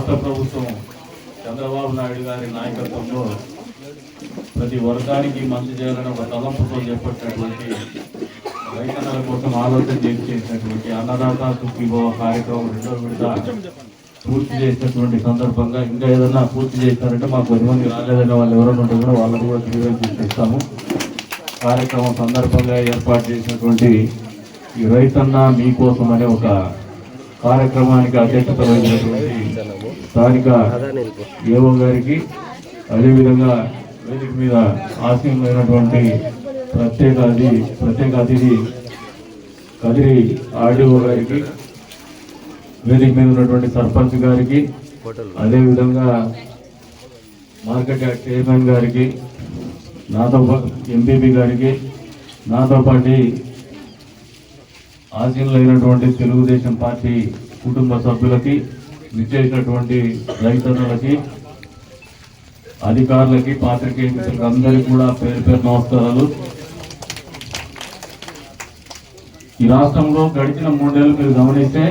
రాష్ట్ర ప్రభుత్వం చంద్రబాబు నాయుడు గారి నాయకత్వంలో ప్రతి వర్గానికి మంచి చేయాలని ఒక తలంపుతో చేపట్టినటువంటి రైతన్నల కోసం ఆలోచన చేసినటువంటి అన్నదాత సుఖీభవ కార్యక్రమం రెండో విడత పూర్తి చేసినటువంటి సందర్భంగా ఇంకా ఏదన్నా పూర్తి చేస్తారంటే మాకు 10 మంది రాలేదనే వాళ్ళు ఎవరైనా ఉంటే కూడా వాళ్ళని కూడా తీసుకొస్తాము. కార్యక్రమం సందర్భంగా ఏర్పాటు చేసినటువంటి ఈ రైతన్న మీకోసం అనే ఒక కార్యక్రమానికి అధ్యక్షత వహించినటువంటి స్థానిక ఏవో గారికి, అదేవిధంగా వేదిక మీద ఆసీనులైనటువంటి ప్రత్యేక అతిథి కదిరి ఆర్డీఓ గారికి, వేదిక మీద ఉన్నటువంటి సర్పంచ్ గారికి, అదేవిధంగా మార్కెట్ యార్డ్ చైర్మన్ గారికి, నాతో ఎంపీపీ గారికి, నాతో పాటు ఆసీనులైనటువంటి తెలుగుదేశం పార్టీ కుటుంబ సభ్యులకి, విచ్చేసినటువంటి రైతన్నలకి, అధికారులకి, పాత్రికేయ మిత్రులకు అందరికీ కూడా పేరు పేరు నమస్కారాలు. ఈ రాష్ట్రంలో గడిచిన 3 నెలలు మీరు గమనిస్తే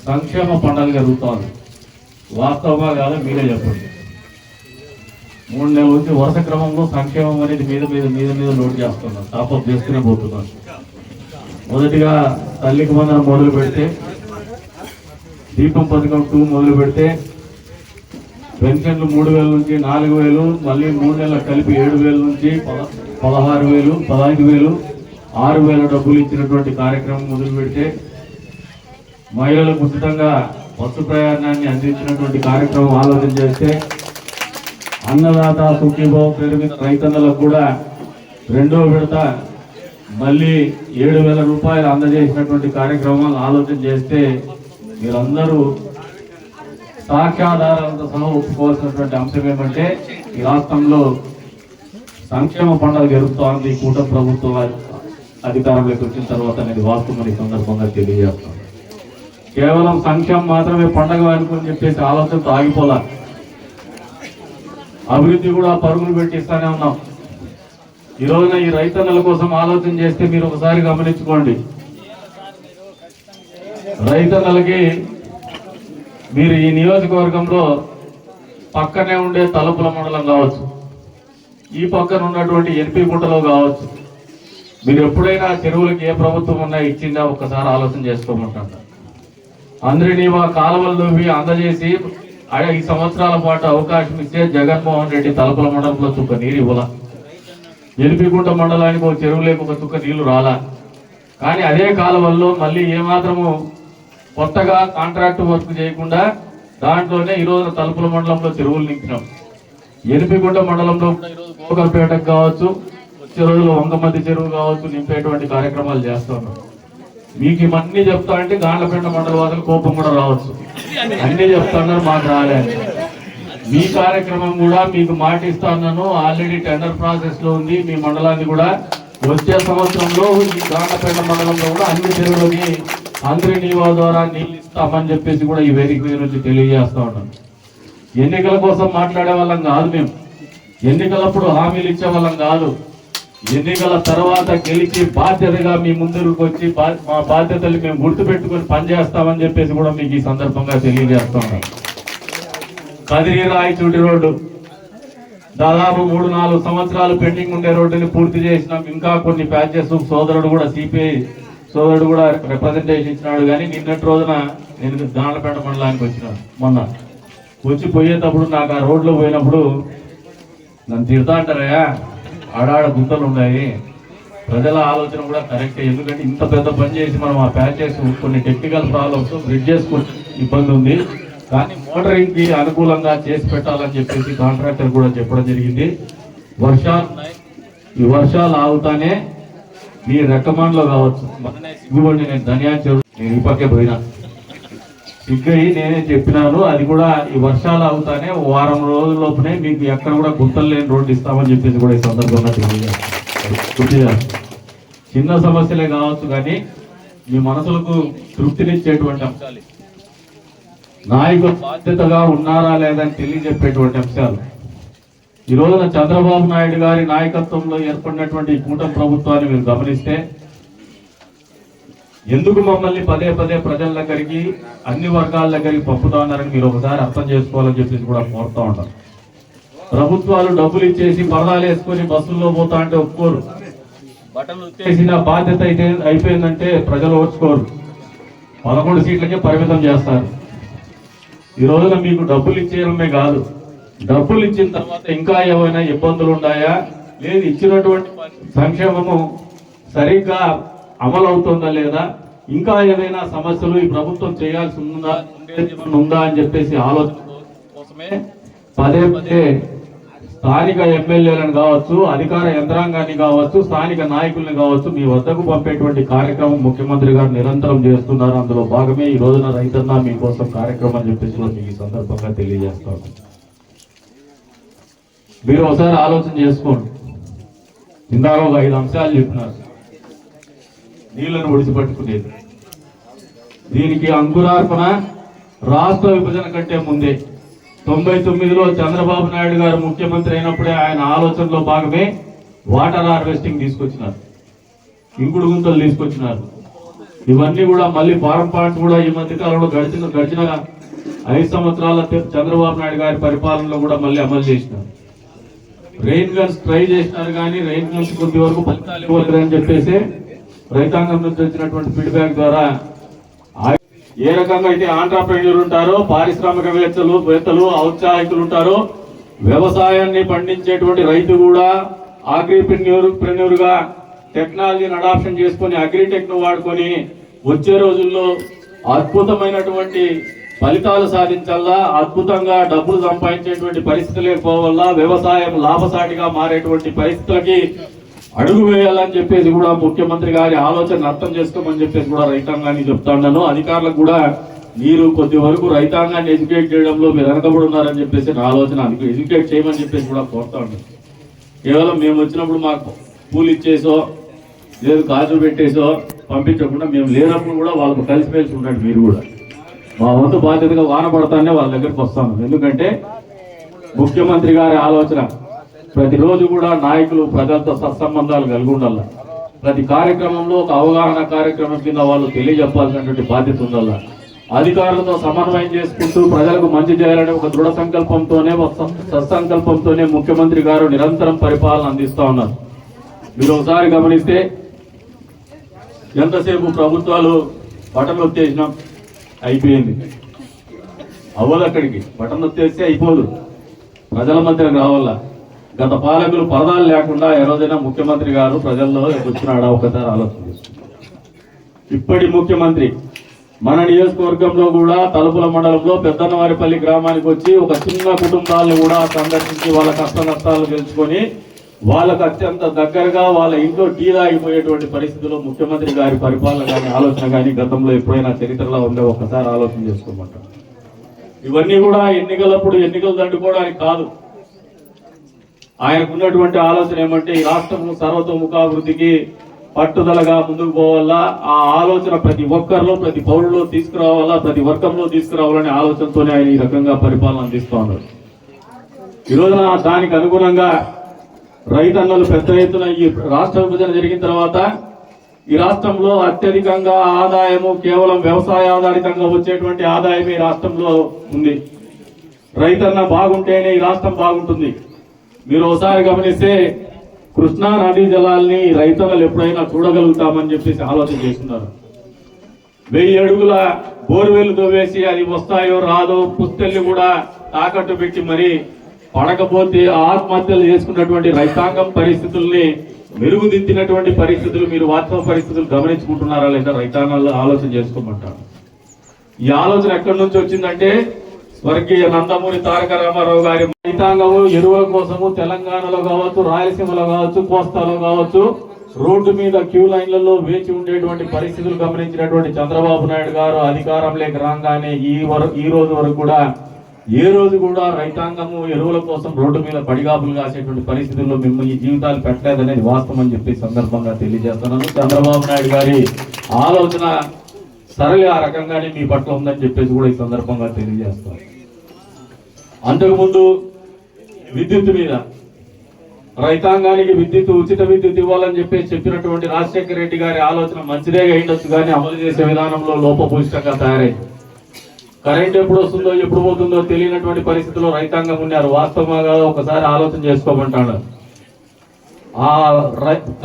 సంక్షేమ పండుగ జరుగుతుంది. వాస్తవంగా కాదు, మీరే చెప్పండి. 3 నెలల నుంచి వరుస క్రమంలో సంక్షేమం అనేది మీద లోటు చేస్తున్నారు, టాపప్ చేస్తూనే పోతున్నారు. మొదటిగా తల్లికి వందనం మొదలు పెడితే, దీపం పథకం 2 మొదలు పెడితే, పెన్షన్లు 3,000 నుంచి 4,000, మళ్ళీ 3 నెలలకు కలిపి 7,000 నుంచి 16,000, 15,000, 6,000 డబ్బులు ఇచ్చినటువంటి కార్యక్రమం మొదలు పెడితే, మహిళలకు ఉచితంగా బస్సు ప్రయాణాన్ని అందించినటువంటి కార్యక్రమం ఆలోచన చేస్తే, అన్నదాత సుఖీభవ పేరు రైతన్నలకు కూడా రెండో విడత మళ్ళీ 7,000 రూపాయలు అందజేసినటువంటి కార్యక్రమాలు ఆలోచన చేస్తే, మీరందరూ సాక్ష్యాధారాలతో సహా ఒప్పుకోవాల్సినటువంటి అంశం ఏమంటే, ఈ రాష్ట్రంలో సంక్షేమ పండుగ జరుగుతోంది కూటమి ప్రభుత్వం అధికారంలోకి వచ్చిన తర్వాత అనేది వాస్తవం. ఈ సందర్భంగా తెలియజేస్తాం. కేవలం సంక్షేమం మాత్రమే పండుగ అనుకుని చెప్పేసి ఆలోచనతో ఆగిపోలా. అభివృద్ధి కూడా పరుగులు పెట్టిస్తానే ఉన్నాం. ఈ రోజున ఈ రైతన్నల కోసం ఆలోచన చేస్తే మీరు ఒకసారి గమనించుకోండి. రైతన్నలకి మీరు ఈ నియోజకవర్గంలో పక్కనే ఉండే తలుపుల మండలం కావచ్చు, ఈ పక్కన ఉన్నటువంటి ఎన్పి గుంటలో కావచ్చు, మీరు ఎప్పుడైనా చెరువులకి ఏ ప్రభుత్వం ఉన్నా ఇచ్చిందా ఒక్కసారి ఆలోచన చేసుకోమంటారు. అందరినీ మా కాలువలు అందజేసి 5 సంవత్సరాల పాటు అవకాశం ఇస్తే జగన్మోహన్ రెడ్డి తలుపుల మండలంలో చుక్క నీరు ఇవ్వాల, ఎలిపిగుంట మండలానికి ఒక చెరువులేక ఒక చుక్క నీళ్లు రాలా. కానీ అదే కాలువల్లో మళ్ళీ ఏమాత్రము కొత్తగా కాంట్రాక్ట్ వర్క్ చేయకుండా దాంట్లోనే ఈరోజు తలుపుల మండలంలో చెరువులు నింపినాం. ఎలిపిగుంట మండలంలో ఈరోజు గోకల్పేటకు కావచ్చు, వచ్చే రోజులు వంగమద్ది చెరువు కావచ్చు, నింపేటువంటి కార్యక్రమాలు చేస్తున్నాం. మీకు ఇవన్నీ చెప్తా అంటే గాండ్లపేట మండల వాసులు కోపం కూడా రావచ్చు. అన్నీ చెప్తున్నారు, మాకు రాలేదు. మీ కార్యక్రమం కూడా మీకు మాట ఇస్తాను, ఆల్రెడీ టెండర్ ప్రాసెస్ లో ఉంది. మీ మండలాన్ని కూడా వచ్చే సంవత్సరంలో ఈ గాండ్లపేట మండలంలో కూడా అన్ని చెరువులకి అందరి నీవా ద్వారా నీళ్ళు ఇస్తామని చెప్పేసి కూడా ఈ వేదిక మీద నుంచి తెలియజేస్తా ఉన్నాం. ఎన్నికల కోసం మాట్లాడే వాళ్ళం కాదు మేము, ఎన్నికలప్పుడు హామీలు ఇచ్చే వాళ్ళం కాదు. ఎన్నికల తర్వాత గెలిచి బాధ్యతగా మీ ముందుకు వచ్చి మా బాధ్యతలు మేము గుర్తుపెట్టుకుని పనిచేస్తామని చెప్పేసి కూడా మీకు ఈ సందర్భంగా తెలియజేస్తా ఉన్నాం. కదిరి రాయచూటి రోడ్డు దాదాపు 3-4 సంవత్సరాలు పెండింగ్ ఉండే రోడ్డుని పూర్తి చేసినాం. ఇంకా కొన్ని ప్యాచెస్ సోదరుడు కూడా సిపిఐ సోదరుడు కూడా రిప్రజెంటేషన్ ఇచ్చినాడు. కానీ నిన్నటి రోజున నేను గాండ్లపేట మండలానికి వచ్చినాను. మొన్న వచ్చి పోయేటప్పుడు నాకు ఆ రోడ్లో పోయినప్పుడు నన్ను తిడతా అంటారయ్యా, ఆడాడ గుంతలు ఉన్నాయి. ప్రజల ఆలోచన కూడా కరెక్టే, ఎందుకంటే ఇంత పెద్ద పని చేసి మనం ఆ ప్యాచెస్ కొన్ని టెక్నికల్ ప్రాబ్లమ్స్ బ్రిడ్జెస్ ఇబ్బంది ఉంది, కానీ మోటరింగ్ కి అనుకూలంగా చేసి పెట్టాలని చెప్పేసి కాంట్రాక్టర్ కూడా చెప్పడం జరిగింది. ఈ వర్షాలు ఆగుతానే మీ రెక్కమాండ్లో కావచ్చు, సిగ్గుబడి నేను ధన్యాచరు నేను ఈ పక్కే పోయినా సిగ్గయి నేనే చెప్పినాను. అది కూడా ఈ వర్షాలు అవుతానే వారం రోజుల లోపునే మీకు ఎక్కడ కూడా గుంతలు లేని రోడ్డు ఇస్తామని చెప్పేసి కూడా ఈ సందర్భంగా తెలియజేస్తాను. చిన్న సమస్యలే కావచ్చు, కానీ మీ మనసులకు తృప్తినిచ్చేటువంటి అంశాలు, నాయకులు బాధ్యతగా ఉన్నారా లేదని తెలియజెప్పేటువంటి అంశాలు. ఈ రోజున చంద్రబాబు నాయుడు గారి నాయకత్వంలో ఏర్పడినటువంటి కూటమి ప్రభుత్వాన్ని మీరు గమనిస్తే ఎందుకు మమ్మల్ని పదే పదే ప్రజల దగ్గరికి అన్ని వర్గాల దగ్గరికి పంపుతా ఉన్నారని మీరు ఒకసారి అర్థం చేసుకోవాలని చెప్పేసి కూడా కోరుతా ఉంటారు. ప్రభుత్వాలు డబ్బులు ఇచ్చేసి పరదాలు వేసుకొని బస్సుల్లో పోతా అంటే ఒప్పుకోరు. బట్టలు చేసిన బాధ్యత అయితే అయిపోయిందంటే ప్రజలు ఓర్చుకోరు. 11 సీట్లకే పరిమితం చేస్తారు. ఈ రోజున మీకు డబ్బులు ఇచ్చేయడమే కాదు, డబ్బులు ఇచ్చిన తర్వాత ఇంకా ఏమైనా ఇబ్బందులు ఉన్నాయా, లేదు ఇచ్చినటువంటి సంక్షేమము సరిగ్గా అమలు అవుతుందా లేదా, ఇంకా ఏదైనా సమస్యలు ఈ ప్రభుత్వం చేయాల్సి ఉందా అని చెప్పేసి ఆలోచన కోసమే పదే పదే స్థానిక ఎమ్మెల్యేలను కావచ్చు, అధికార యంత్రాంగాన్ని కావచ్చు, స్థానిక నాయకుల్ని కావచ్చు మీ వద్దకు పంపేటువంటి కార్యక్రమం ముఖ్యమంత్రి గారు నిరంతరం చేస్తున్నారు. అందులో భాగమే ఈ రోజున రైతన్న మీకోసం కార్యక్రమం అని చెప్పేసి మీకు ఈ సందర్భంగా తెలియజేస్తాను. మీరు ఒకసారి ఆలోచన చేసుకోండి. ఇందాక ఒక 5 అంశాలు చెప్పినారు. నీళ్లను ఒడిసిపట్టుకునేది, దీనికి అంకురార్పణ రాష్ట్ర విభజన కంటే ముందే 99లో చంద్రబాబు నాయుడు గారు ముఖ్యమంత్రి అయినప్పుడే ఆయన ఆలోచనలో భాగమే వాటర్ హార్వెస్టింగ్ తీసుకొచ్చినారు, ఇంకుడు గుంతలు తీసుకొచ్చినారు. ఇవన్నీ కూడా మళ్ళీ ఫారం పాయింట్స్ కూడా ఈ మధ్య కాలంలో గడిచిన 5 సంవత్సరాల చంద్రబాబు నాయుడు గారి పరిపాలనలో కూడా మళ్ళీ అమలు చేసినారు. రెయిన్ గన్స్ ట్రై చేసినారు కానీ రెయిన్ గన్స్ కొద్ది వరకు ఫలితాలు ఇవ్వలేదని చెప్పేసి రైతాంగం నుంచి వచ్చినటువంటి ఫీడ్బ్యాక్ ద్వారా ఏ రకంగా అయితే ఆంట్రప్రెన్యూర్ ఉంటారో, పారిశ్రామికవేత్తలు ఔత్సాహికులు ఉంటారో, వ్యవసాయాన్ని పండించేటువంటి రైతు కూడా అగ్రిప్రెన్యూర్ గా టెక్నాలజీని అడాప్షన్ చేసుకుని అగ్రిటెక్ ను వాడుకొని వచ్చే రోజుల్లో అద్భుతమైనటువంటి ఫలితాలు సాధించాలా, అద్భుతంగా డబ్బులు సంపాదించేటువంటి పరిస్థితులు లేకపోవల్ల వ్యవసాయం లాభసాటిగా మారేటువంటి పరిస్థితులకి అడుగు వేయాలని చెప్పేసి కూడా ముఖ్యమంత్రి గారి ఆలోచన అర్థం చేసుకోమని చెప్పేసి కూడా రైతాంగాన్ని చెప్తా ఉన్నాను. అధికారులకు కూడా మీరు కొద్ది వరకు రైతాంగాన్ని ఎడ్యుకేట్ చేయడంలో మీరు వెనకబడి ఉన్నారని చెప్పేసి నా ఆలోచన. ఎడ్యుకేట్ చేయమని చెప్పేసి కూడా కోరుతా ఉన్నాను. కేవలం మేము వచ్చినప్పుడు మాకు పూలు ఇచ్చేసో లేదు గాజు పెట్టేసో పంపించకుండా మేము లేనప్పుడు కూడా వాళ్ళకు కలిసిమెలిసి ఉండండి. మీరు కూడా మా వంతు బాధ్యతగా వాన పడతానే వాళ్ళ దగ్గరికి వస్తాను. ఎందుకంటే ముఖ్యమంత్రి గారి ఆలోచన ప్రతిరోజు కూడా నాయకులు ప్రజలతో సత్సంబంధాలు కలిగి ఉండాల. ప్రతి కార్యక్రమంలో ఒక అవగాహన కార్యక్రమం కింద వాళ్ళు తెలియజెప్పాల్సినటువంటి బాధ్యత ఉండాల. అధికారులతో సమన్వయం చేసుకుంటూ ప్రజలకు మంచి చేయాలనే ఒక దృఢ సంకల్పంతోనే, ఒక సత్సంకల్పంతోనే ముఖ్యమంత్రి గారు నిరంతరం పరిపాలన అందిస్తా ఉన్నారు. మీరు ఒకసారి గమనిస్తే ఎంతసేపు ప్రభుత్వాలు బటన్ నొత్తేసినాం అయిపోయింది, అవ్వదు. అక్కడికి బటన్ నొత్తేస్తే అయిపోదు, ప్రజల మధ్యకు రావాల. గత పాలకులు పరదాలు లేకుండా ఏ రోజైనా ముఖ్యమంత్రి గారు ప్రజల్లో వచ్చినాడా ఒకసారి ఆలోచన చేసుకుంటారు. ఇప్పటి ముఖ్యమంత్రి మన నియోజకవర్గంలో కూడా తలుపుల మండలంలో పెద్దన్నవారిపల్లి గ్రామానికి వచ్చి ఒక చిన్న కుటుంబాలను కూడా సందర్శించి వాళ్ళ కష్ట నష్టాలు తెలుసుకొని వాళ్ళకు అత్యంత దగ్గరగా వాళ్ళ ఇంట్లో టీ తాగిపోయేటువంటి పరిస్థితుల్లో ముఖ్యమంత్రి గారి పరిపాలన కానీ ఆలోచన కానీ గతంలో ఎప్పుడైనా చరిత్రలో ఉండే ఒకసారి ఆలోచన చేసుకోమంటారు. ఇవన్నీ కూడా ఎన్నికలప్పుడు ఎన్నికలు దండుకోవడానికి కాదు. ఆయనకున్నటువంటి ఆలోచన ఏమంటే ఈ రాష్ట్రము సర్వతోముఖాభివృద్ధికి పట్టుదలగా ముందుకు పోవాలా, ఆ ఆలోచన ప్రతి ఒక్కరిలో ప్రతి పౌరులో తీసుకురావాలా, ప్రతి వర్గంలో తీసుకురావాలనే ఆలోచనతోనే ఆయన ఈ రకంగా పరిపాలన అందిస్తూ ఉన్నారు. ఈ రోజున దానికి అనుగుణంగా రైతన్నలు పెద్ద ఎత్తున ఈ రాష్ట్ర విభజన జరిగిన తర్వాత ఈ రాష్ట్రంలో అత్యధికంగా ఆదాయము కేవలం వ్యవసాయ ఆధారితంగా వచ్చేటువంటి ఆదాయం ఈ రాష్ట్రంలో ఉంది. రైతన్న బాగుంటేనే ఈ రాష్ట్రం బాగుంటుంది. మీరు ఒకసారి గమనిస్తే కృష్ణా నదీ జలాల్ని రైతన్నలు ఎప్పుడైనా చూడగలుగుతామని చెప్పేసి ఆలోచన చేస్తున్నారు. 1000 అడుగుల బోర్వెల్ తవ్వేసి అది వస్తాయో రాదో పుస్తెల్ని కూడా తాకట్టు పెట్టి మరి పడకపోతే ఆత్మహత్యలు చేసుకున్నటువంటి రైతాంగం పరిస్థితుల్ని మెరుగుదిద్దినటువంటి పరిస్థితులు మీరు వాస్తవ పరిస్థితులు గమనించుకుంటున్నారా లేదా రైతాంగాలు ఆలోచన చేసుకోమంటారు. ఈ ఆలోచన ఎక్కడి నుంచి వచ్చిందంటే స్వర్గీయ నందమూరి తారక రామారావు గారి రైతాంగము ఎరువుల కోసము తెలంగాణలో కావచ్చు, రాయలసీమలో కావచ్చు, కోస్తాలో కావచ్చు రోడ్డు మీద క్యూ లైన్లలో వేచి ఉండేటువంటి పరిస్థితులు గమనించినటువంటి చంద్రబాబు నాయుడు గారు అధికారంలోకి రాగానే ఈ రోజు వరకు కూడా ఏ రోజు కూడా రైతాంగము ఎరువుల కోసం రోడ్డు మీద పడిగాపులు కాసేటువంటి పరిస్థితుల్లో మిమ్మల్ని ఈ జీవితాలు పెట్టలేదనేది వాస్తవం అని చెప్పి సందర్భంగా తెలియజేస్తున్నాను. చంద్రబాబు నాయుడు గారి ఆలోచన సరళి ఆ రకంగానే మీ పట్ల ఉందని చెప్పేసి కూడా ఈ సందర్భంగా తెలియజేస్తాను. అంతకుముందు విద్యుత్ మీద రైతాంగానికి ఉచిత విద్యుత్ ఇవ్వాలని చెప్పినటువంటి రాజశేఖర రెడ్డి గారి ఆలోచన మంచిదే అయిండొచ్చు, కానీ అమలు చేసే విధానంలో లోపభూయిష్టంగా తయారైంది. కరెంట్ ఎప్పుడు వస్తుందో ఎప్పుడు పోతుందో తెలియనటువంటి పరిస్థితుల్లో రైతాంగం ఉన్నారు. వాస్తవంగా ఒకసారి ఆలోచన చేసుకోమంటాడు. ఆ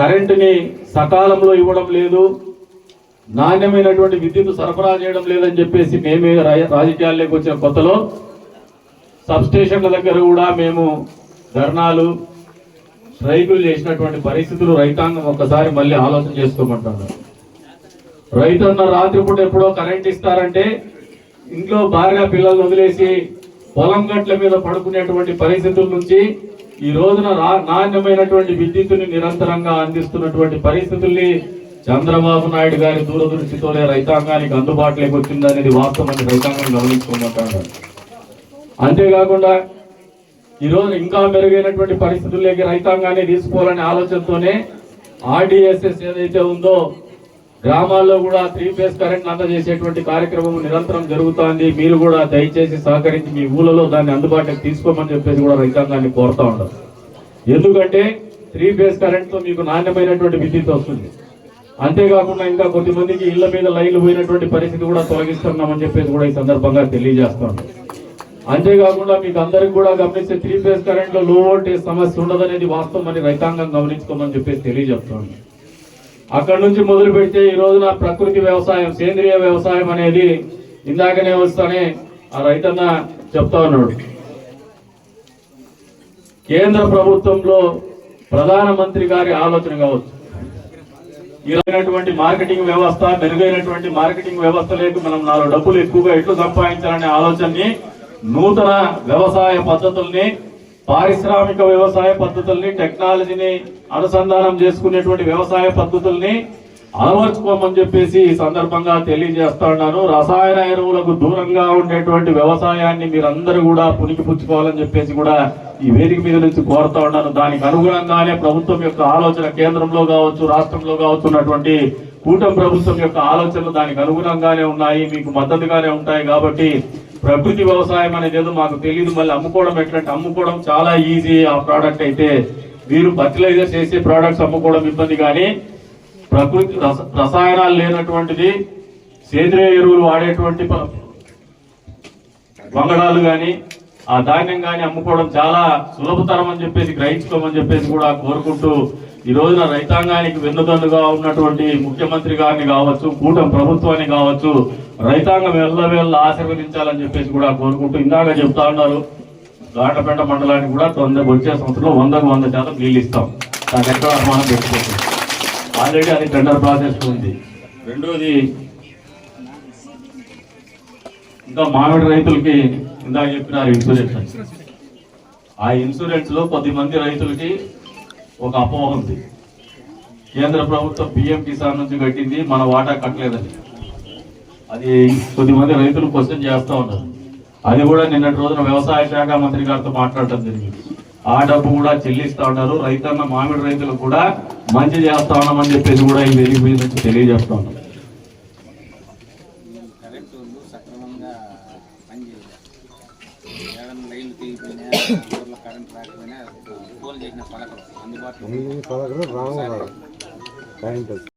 కరెంటుని సకాలంలో ఇవ్వడం లేదు, నాణ్యమైనటువంటి విద్యుత్ సరఫరా చేయడం లేదని చెప్పేసి మేమే రాజకీయాల్లోకి వచ్చిన కొత్తలో సబ్స్టేషన్ల దగ్గర కూడా మేము ధర్నాలు స్ట్రైకులు చేసినటువంటి పరిస్థితులు రైతాంగం ఒక్కసారి మళ్ళీ ఆలోచన చేసుకోమంటారు. రైతన్న రాత్రిపూట ఎప్పుడో కరెంట్ ఇస్తారంటే ఇంట్లో భార్య పిల్లలు వదిలేసి పొలం గట్ల మీద పడుకునేటువంటి పరిస్థితుల నుంచి ఈ రోజున నాణ్యమైనటువంటి విద్యుత్తుని నిరంతరంగా అందిస్తున్నటువంటి పరిస్థితుల్ని చంద్రబాబు నాయుడు గారి దూరదృష్టితోనే రైతాంగానికి అందుబాటులోకి వచ్చిందనేది వాస్తవాన్ని రైతాంగం గమనించుకోమంటారు. అంతేకాకుండా ఈరోజు ఇంకా మెరుగైనటువంటి పరిస్థితుల్లోకి రైతాంగాన్ని తీసుకోవాలనే ఆలోచనతోనే ఆర్డీఎస్ఎస్ ఏదైతే ఉందో గ్రామాల్లో కూడా 3 ఫేజ్ కరెంట్ అందజేసేటువంటి కార్యక్రమం నిరంతరం జరుగుతోంది. మీరు కూడా దయచేసి సహకరించి మీ ఊళ్ళలో దాన్ని అందుబాటులోకి తీసుకోమని చెప్పేసి కూడా రైతాంగాన్ని కోరుతా ఉండదు. ఎందుకంటే 3 ఫేజ్ కరెంట్తో మీకు నాణ్యమైనటువంటి విద్యుత్ వస్తుంది. అంతేకాకుండా ఇంకా కొద్దిమందికి ఇళ్ల మీద లైన్లు పోయినటువంటి పరిస్థితి కూడా తొలగిస్తున్నామని చెప్పేసి కూడా ఈ సందర్భంగా తెలియజేస్తాం. అంతేకాకుండా మీకు అందరికి కూడా గమనిస్తే 3 ఫేజ్ కరెంట్ లో లో వోల్టేజ్ సమస్య ఉండదనేది వాస్తవం అని రైతాంగం గమనించుకోమని చెప్పేసి తెలియజేస్తాం. అక్కడ నుంచి మొదలు పెడితే ఈ రోజున ప్రకృతి వ్యవసాయం, సేంద్రియ వ్యవసాయం అనేది ఇందాకనే వస్తానే ఆ రైతన్న చెప్తా ఉన్నాడు. కేంద్ర ప్రభుత్వంలో ప్రధానమంత్రి గారి ఆలోచన కావచ్చు, ఇలాంటి మార్కెటింగ్ వ్యవస్థ, మెరుగైనటువంటి మార్కెటింగ్ వ్యవస్థ లేక మనం 4 డబ్బులు ఎక్కువగా ఎట్లు సంపాదించాలనే ఆలోచనని, నూతన వ్యవసాయ పద్ధతుల్ని, పారిశ్రామిక వ్యవసాయ పద్ధతుల్ని, టెక్నాలజీని అనుసంధానం చేసుకునేటువంటి వ్యవసాయ పద్ధతుల్ని అలవర్చుకోమని చెప్పేసి ఈ సందర్భంగా తెలియజేస్తా ఉన్నాను. రసాయన ఎరువులకు దూరంగా ఉండేటువంటి వ్యవసాయాన్ని మీరందరూ కూడా పుణికిపుచ్చుకోవాలని చెప్పేసి కూడా ఈ వేదిక మీద నుంచి కోరుతా ఉన్నాను. దానికి అనుగుణంగానే ప్రభుత్వం యొక్క ఆలోచన కేంద్రంలో కావచ్చు, రాష్ట్రంలో కావచ్చు ఉన్నటువంటి కూటమి ప్రభుత్వం యొక్క ఆలోచనలు దానికి అనుగుణంగానే ఉన్నాయి, మీకు మద్దతుగానే ఉంటాయి. కాబట్టి ప్రకృతి వ్యవసాయం అనేది ఏదో మాకు తెలియదు, మళ్ళీ అమ్ముకోవడం ఎట్లంటే అమ్ముకోవడం చాలా ఈజీ. ఆ ప్రోడక్ట్ అయితే మీరు ఫర్టిలైజర్ చేసే ప్రోడక్ట్స్ అమ్ముకోవడం ఇబ్బంది, కానీ ప్రకృతి రసాయనాలు లేనటువంటిది, సేంద్రియ ఎరువులు వాడేటువంటి వంగడాలు కానీ ఆ ధాన్యం కానీ అమ్ముకోవడం చాలా సులభతరం అని చెప్పేసి గ్రహించుకోమని చెప్పేసి కూడా కోరుకుంటూ ఈ రోజున రైతాంగానికి వెన్నుదన్నుగా ఉన్నటువంటి ముఖ్యమంత్రి గారిని కావచ్చు, కూటమి ప్రభుత్వాన్ని కావచ్చు, రైతాంగం ఎల్లవేళ్ళ ఆశీర్వదించాలని చెప్పేసి కూడా కోరుకుంటూ ఇందాక చెప్తా ఉన్నారు. గాటపేట మండలానికి కూడా వచ్చే సంవత్సరంలో 100కు 100% నీళ్ళు ఇస్తాం. దాని ఎక్కడ అనుమానం పెట్టుకోవచ్చు. ఆల్రెడీ అది టెండర్ ప్రాసెస్ ఉంది. రెండోది ఇంకా మామిడి రైతులకి ఇందాక చెప్పినారు ఇన్సూరెన్స్. ఆ ఇన్సూరెన్స్ లో కొద్దిమంది రైతులకి ఒక అపోహ ఉంది. కేంద్ర ప్రభుత్వం పిఎం కిసాన్ నుంచి కట్టింది, మన వాటా కట్టలేదని. అది కొద్దిమంది రైతులు క్వశ్చన్ చేస్తూ ఉన్నారు. అది కూడా నిన్నటి రోజున వ్యవసాయ శాఖ మంత్రి గారితో మాట్లాడటం జరిగింది. ఆ డబ్బు కూడా చెల్లిస్తా ఉన్నారు. రైతన్న మామిడి రైతులు కూడా మంచి చేస్తా ఉన్నామని చెప్పేసి కూడా ఈ వేదిక మీద నుంచి తెలియజేస్తా ఉన్నారు. అందుబాటులో